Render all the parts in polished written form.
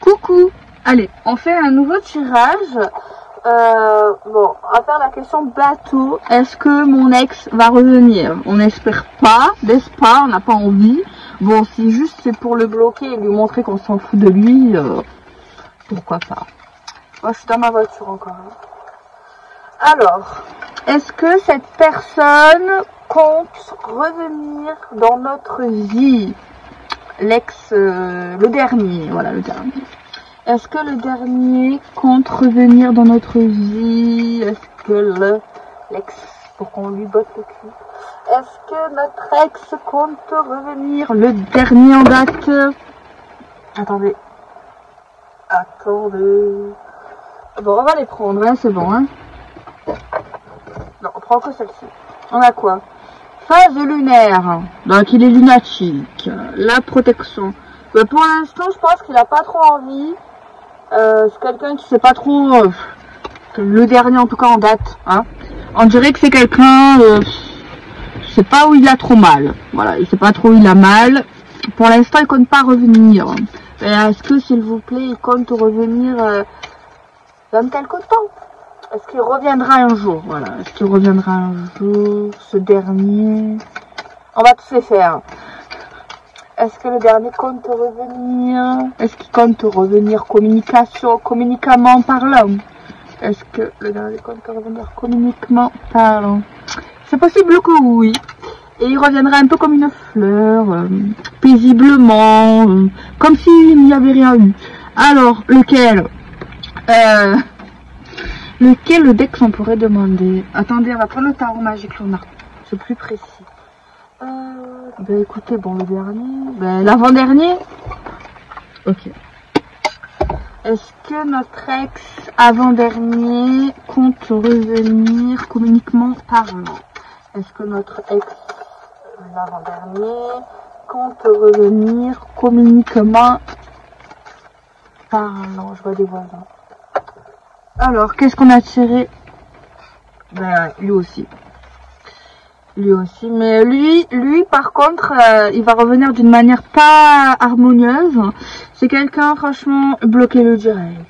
Coucou. Allez, on fait un nouveau tirage. Bon, on va faire la question bateau. Est-ce que mon ex va revenir? On n'espère pas, n'est-ce pas? On n'a pas envie. Bon, si juste c'est pour le bloquer et lui montrer qu'on s'en fout de lui, pourquoi pas. Moi, je suis dans ma voiture encore. Alors, est-ce que cette personne compte revenir dans notre vie? L'ex, le dernier, voilà le dernier. Est-ce que le dernier compte revenir dans notre vie? Est-ce que l'ex, pour qu'on lui botte le cul? Est-ce que notre ex compte revenir? Le dernier en date. Attendez. Bon, on va les prendre, hein, c'est bon, hein. Non, on prend que celle-ci. On a quoi? Phase lunaire. Donc il est lunatique. La protection. Mais pour l'instant, je pense qu'il a pas trop envie. C'est quelqu'un qui sait pas trop. Le dernier en tout cas en date. Hein. On dirait que c'est quelqu'un. Je sais pas où il a trop mal. Voilà, il sait pas trop où il a mal. Pour l'instant, il compte pas revenir. Est-ce que s'il vous plaît, il compte revenir dans quelque temps? Est-ce qu'il reviendra un jour? Voilà. Est-ce qu'il reviendra un jour? Ce dernier. On va tous les faire. Est-ce que le dernier compte revenir? Est-ce qu'il compte revenir communiquement parlant? Est-ce que le dernier compte revenir communiquement parlant? C'est possible que oui. Et il reviendra un peu comme une fleur, paisiblement, comme s'il n'y avait rien eu. Alors, lequel? Lequel Dex on pourrait demander? Attendez, on va prendre le tarot magique Luna. C'est plus précis. Ben écoutez, bon, le dernier. Ben l'avant-dernier. Ok. Est-ce que notre ex avant-dernier compte revenir communiquement parlant? Est-ce que notre ex l'avant-dernier compte revenir communiquement parlant? Je vois des voisins. Alors, qu'est-ce qu'on a tiré? Ben, lui aussi. Lui aussi. Mais lui par contre, il va revenir d'une manière pas harmonieuse. C'est quelqu'un, franchement, bloquez-le direct.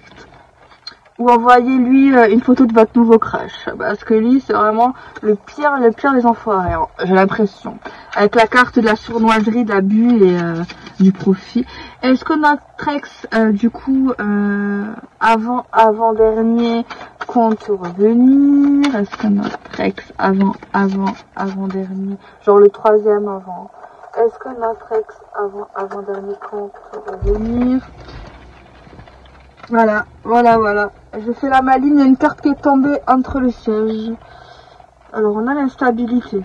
Ou envoyez-lui une photo de votre nouveau crush. Parce que lui, c'est vraiment le pire des enfoirés, hein, j'ai l'impression. Avec la carte de la sournoiserie, de l'abus et du profit. Est-ce que notre ex, du coup, avant-dernier, compte revenir? Est-ce que notre ex, avant-dernier, genre le troisième avant, est-ce que notre ex, avant-dernier, compte revenir? Voilà. Je fais la maline, il y a une carte qui est tombée entre le siège. Alors, on a l'instabilité.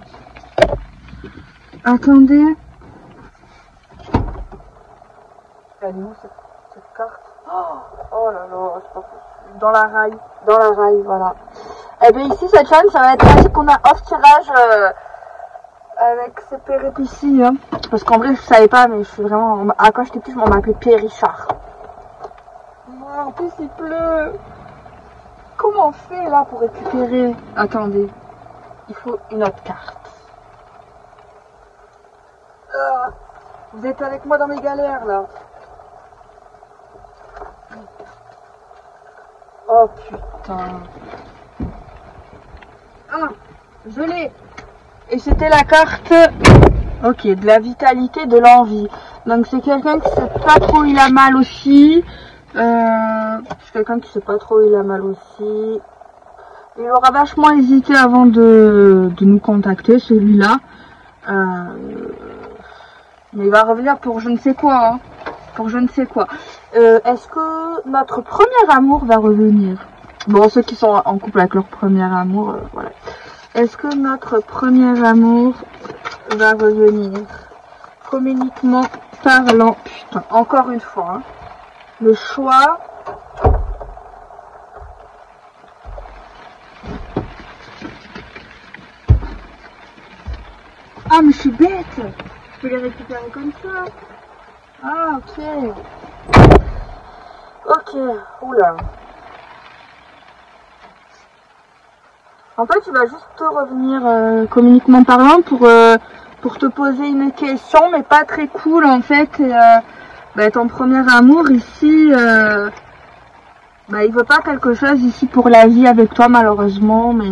Attendez. Elle est où cette carte? Oh là là, c'est pas possible. Dans la raille, voilà. Et bien ici, cette chaîne, ça va être ainsi qu'on a off tirage avec ces péripéties. Hein. Parce qu'en vrai, je savais pas, mais je suis vraiment... quand j'étais petite, on m'appelait Pierre Richard. En plus il pleut. Comment on fait là pour récupérer? Attendez, il faut une autre carte. Vous êtes avec moi dans mes galères là. Oh putain. Ah, je l'ai. Et c'était la carte. Ok, de la vitalité, de l'envie. Donc c'est quelqu'un qui sait pas trop il a mal aussi. C'est quelqu'un qui sait pas trop il a mal aussi. Il aura vachement hésité avant de nous contacter, celui-là. Mais il va revenir pour je ne sais quoi. Hein. Pour je ne sais quoi. Est-ce que notre premier amour va revenir? Bon, ceux qui sont en couple avec leur premier amour, voilà. Est-ce que notre premier amour va revenir? Communiquement parlant. Putain, encore une fois. Hein. Le choix. Ah mais je suis bête. Je peux les récupérer comme ça. Ah ok. Ok. Oula. En fait il va juste revenir communiquement parlant pour te poser une question mais pas très cool en fait. Et, bah, ton premier amour ici, bah, il veut pas quelque chose ici pour la vie avec toi malheureusement, mais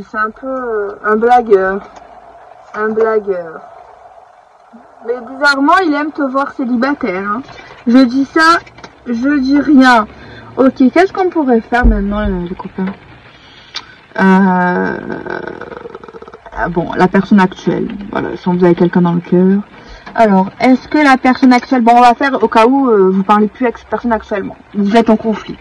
c'est un peu un blagueur. Un blagueur. Mais bizarrement, il aime te voir célibataire. Hein. Je dis ça, je dis rien. Ok, qu'est-ce qu'on pourrait faire maintenant, les copains? Bon, la personne actuelle. Voilà, si vous avez quelqu'un dans le cœur. Alors, est-ce que la personne actuelle... Bon, on va faire au cas où vous parlez plus avec cette personne actuellement. Vous êtes en conflit.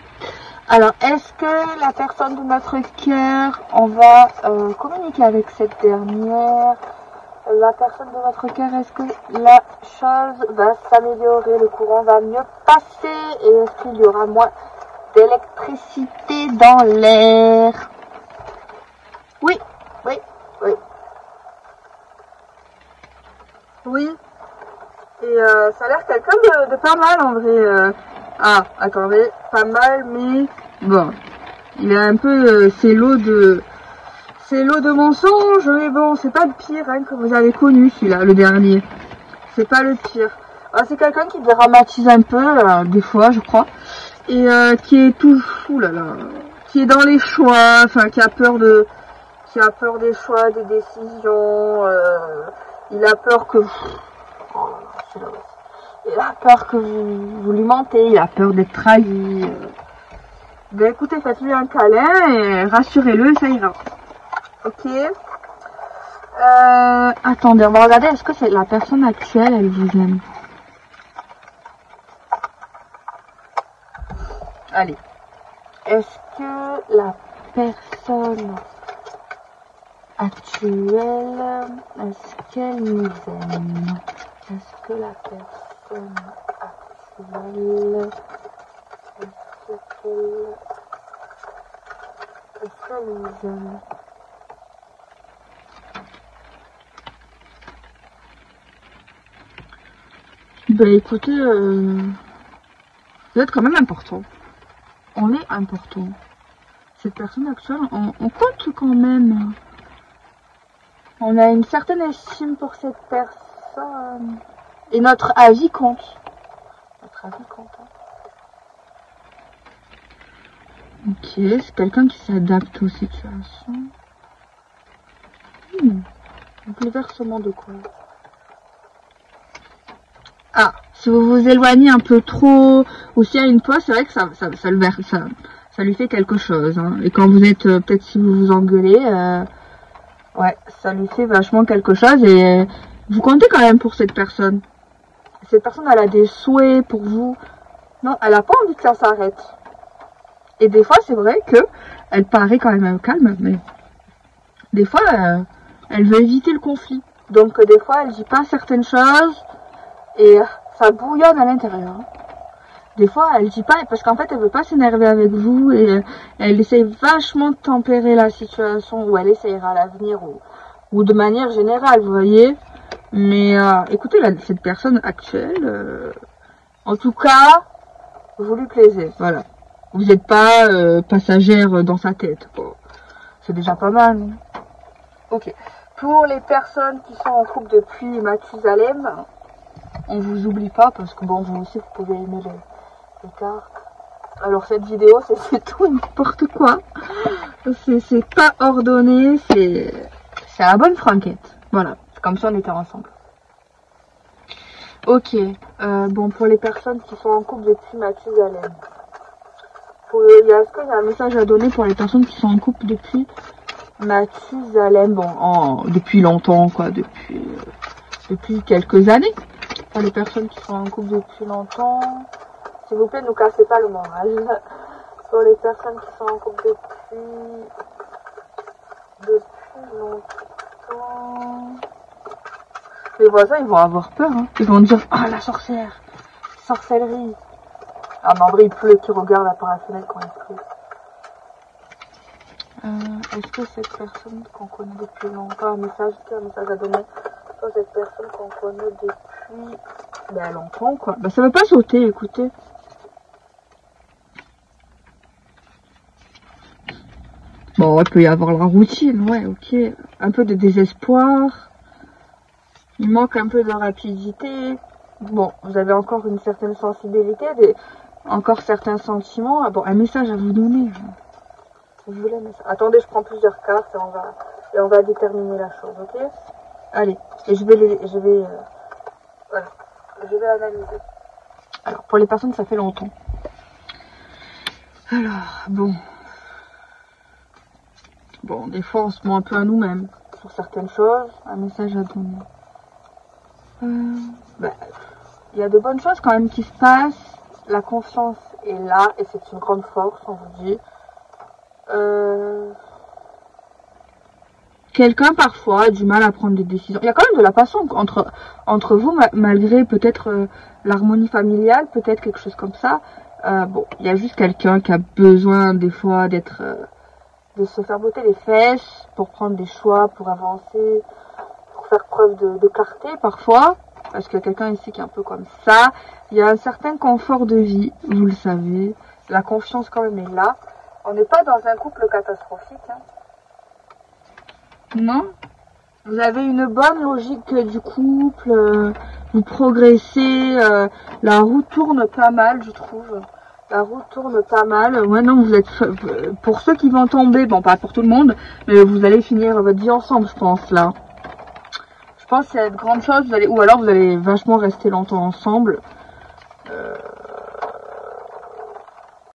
Alors, est-ce que la personne de notre cœur, on va communiquer avec cette dernière? La personne de notre cœur, est-ce que la chose va s'améliorer, le courant va mieux passer et est-ce qu'il y aura moins d'électricité dans l'air? Oui, oui, oui. Oui. Et ça a l'air quelqu'un de pas mal en vrai. Ah, attendez, pas mal, mais bon. Il a un peu ses lots de... C'est l'eau de mensonges, mais bon, c'est pas le pire hein, que vous avez connu celui-là, le dernier. C'est pas le pire. C'est quelqu'un qui dramatise un peu, des fois, je crois. Et qui est tout fou là, qui est dans les choix, enfin qui a peur des choix, des décisions. Il a peur que vous lui mentez, il a peur d'être trahi. Ben écoutez, faites-lui un câlin et rassurez-le, ça ira. Ok. Attendez, on va regarder, est-ce que c'est la personne actuelle, elle vous aime? Allez. Est-ce que la personne actuelle, est-ce qu'elle nous aime? Est-ce que la personne actuelle, est-ce qu'elle nous aime? Ben écoutez, vous êtes quand même important. On est important. Cette personne actuelle, on compte quand même. On a une certaine estime pour cette personne. Et notre avis compte. Notre avis compte. Hein. Ok, c'est quelqu'un qui s'adapte aux situations. Donc le versement de quoi? Ah, si vous vous éloignez un peu trop, ou s'il y a une pause, c'est vrai que ça lui fait quelque chose. Hein. Et quand vous êtes, peut-être si vous vous engueulez, ouais, ça lui fait vachement quelque chose. Et vous comptez quand même pour cette personne. Cette personne, elle a des souhaits pour vous. Non, elle a pas envie que ça s'arrête. Et des fois, c'est vrai que elle paraît quand même calme, mais des fois, elle veut éviter le conflit. Donc, des fois, elle dit pas certaines choses. Et ça bouillonne à l'intérieur. Des fois, elle dit pas, parce qu'en fait, elle veut pas s'énerver avec vous et elle essaye vachement de tempérer la situation ou elle essayera à l'avenir ou de manière générale, vous voyez. Mais écoutez, cette personne actuelle, en tout cas, vous lui plaisez, voilà. Vous n'êtes pas passagère dans sa tête. Bon, c'est déjà pas mal. Ok. Pour les personnes qui sont en couple depuis Mathusalem, on vous oublie pas parce que bon, vous aussi vous pouvez aimer les cartes. Alors cette vidéo c'est tout n'importe quoi. C'est pas ordonné, c'est à la bonne franquette. Voilà, c'est comme si on était ensemble. Ok, bon pour les personnes qui sont en couple depuis Mathusalem. Est-ce qu'il y a un message à donner pour les personnes qui sont en couple depuis Mathusalem? Bon, depuis longtemps quoi, depuis quelques années. Pour les personnes qui sont en couple depuis longtemps, s'il vous plaît, ne nous cassez pas le moral. Pour les personnes qui sont en couple depuis longtemps, les voisins, ils vont avoir peur. Hein. Ils vont dire, ah, la sorcière, sorcellerie. Ah, mais en vrai, il pleut, qui regarde là par la fenêtre quand il pleut. Est-ce que cette personne qu'on connaît depuis longtemps, un message à donner? Cette personne qu'on connaît depuis longtemps quoi. Bah ça veut pas sauter, écoutez. Bon, il peut y avoir la routine, ouais, ok. Un peu de désespoir. Il manque un peu de rapidité. Bon, vous avez encore une certaine sensibilité, encore certains sentiments. Ah bon, un message à vous donner. Je voulais un message. Attendez, je prends plusieurs cartes et on va déterminer la chose, ok? Allez, et voilà, je vais analyser. Alors, pour les personnes, ça fait longtemps. Alors, bon, des fois, on se ment un peu à nous-mêmes sur certaines choses. Un message à donner. Il y a de bonnes choses quand même qui se passent. La confiance est là et c'est une grande force, on vous dit. Quelqu'un parfois a du mal à prendre des décisions. Il y a quand même de la passion entre vous, malgré peut-être l'harmonie familiale, peut-être quelque chose comme ça. Bon, il y a juste quelqu'un qui a besoin des fois de se faire botter les fesses pour prendre des choix, pour avancer, pour faire preuve de clarté parfois. Parce que quelqu'un ici qui est un peu comme ça. Il y a un certain confort de vie, vous le savez. La confiance quand même est là. On n'est pas dans un couple catastrophique. Hein. Non. Vous avez une bonne logique du couple. Vous progressez. La roue tourne pas mal, je trouve. La roue tourne pas mal. Ouais, non, vous êtes... Pour ceux qui vont tomber, bon, pas pour tout le monde, mais vous allez finir votre vie ensemble, je pense, là. Je pense qu'il y a de grandes choses, ou alors vous allez vachement rester longtemps ensemble.